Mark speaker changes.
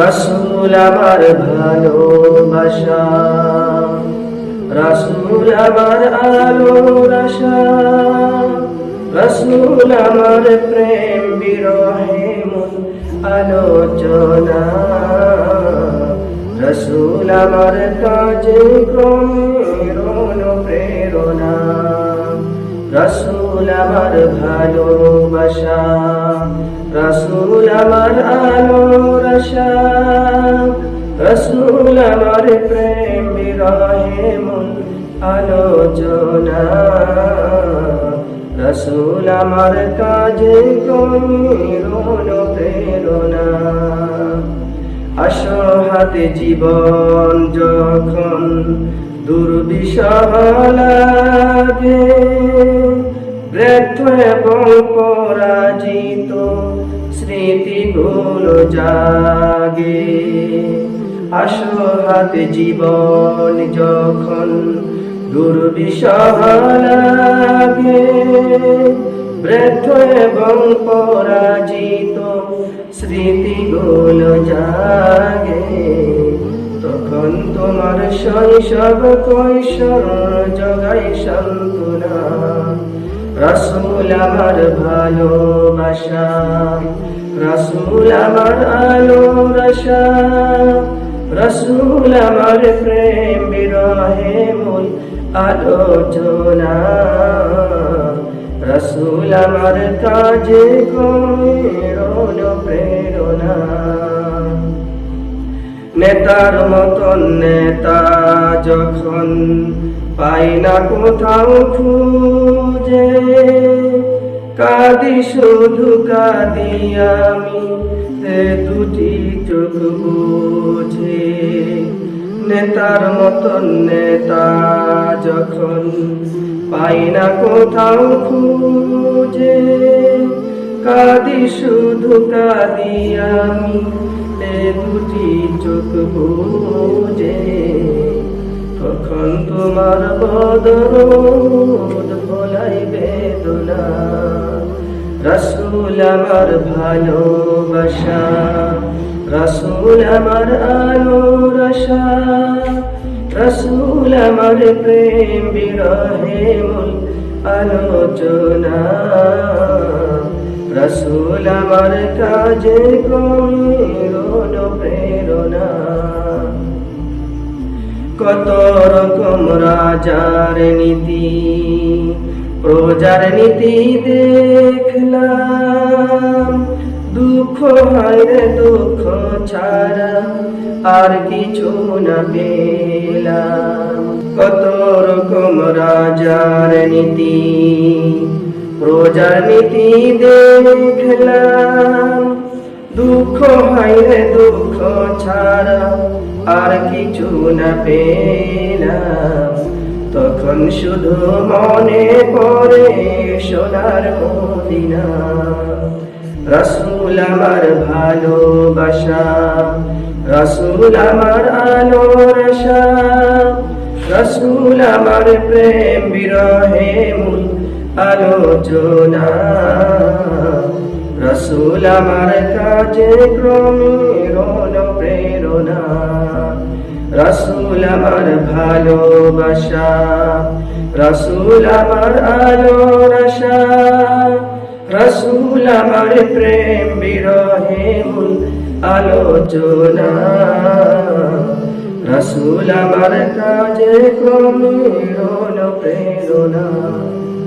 Speaker 1: রাসূল আমার ভালোবাসা, রাসূল আমার আলোর আশা, রাসূল আমার প্রেম বিরহে মন আলোচনা, রাসূল আমার কাজে ক্রমের অনুপ্রেরণা, রাসূল আমার ভালোবাসা, রাসূল আমার আলোর আশা, রাসূল আমার প্রেম বিরহে মন আলোচনা, রাসূল আমার কাজে ক্রমের অনুপ্রেরণা। অসহায় জীবন যখন দুর্বিষহ লাগে, ব্যর্থ এবং পরাজিত স্মৃতিগুলো জাগে। অসহায় জীবন যখন দুর্বিষহ লাগে, ব্যর্থ এবং পরাজিত স্মৃতিগুলো জাগে, তখন তোমার শৈশব কৈশোর জগাই সান্ত্বনা। রাসূল আমার ভালোবাসা, রাসূল আমার আলোর আশা, রাসূল আমার প্রেম বিরহে মন আলোচনা, রাসূল আমার কাজে ক্রমের অনুপ্রেরণা। নেতার মতন নেতা যখন পাই না কোথাও খুঁজে, কাঁদি শুধু কাঁদি আমি দুটি চোখ বুঝে। নেতার মতন নেতা যখন পাই না কোথাও খুঁজে, কাঁদি শুধু কাঁদি আমি দুটি চোখ বুঝে, তখন তোমার বদরুদ ভোলাই বেদনা। রাসূল আমার ভালোবাসা, রাসূল আমার আলোর আশা, রাসূল আমার প্রেম বিরহে মন আলোচনা, রাসূল আমার কাজে ক্রমের অনুপ্রেরণা। কত রকম রাজার নীতি প্রজার নীতি দেখলাম, দুঃখ হয় রে দুঃখ ছাড়া আর কিছু না পেলাম। কত রকম রাজার নীতি প্রজার নীতি দেখলাম, দুঃখ হয় রে দুঃখ ছাড়া আর কিছু না পেলাম, তখন শুধু মনে পড়ে সোনার মদিনা। রাসূল আমার ভালোবাসা, রাসূল আমার আলোর আশা, রাসূল আমার প্রেম বিরহে মন আলোচনা, রাসূল আমার কাজে ক্রমের অনুপ্রেরণা। রাসূল আমার ভালোবাসা, রাসূল আমার আলোর আশা, রাসূল আমার প্রেম বিরহে মন আলোচনা, রাসূল আমার কাজে ক্রমের অনুপ্রেরণা।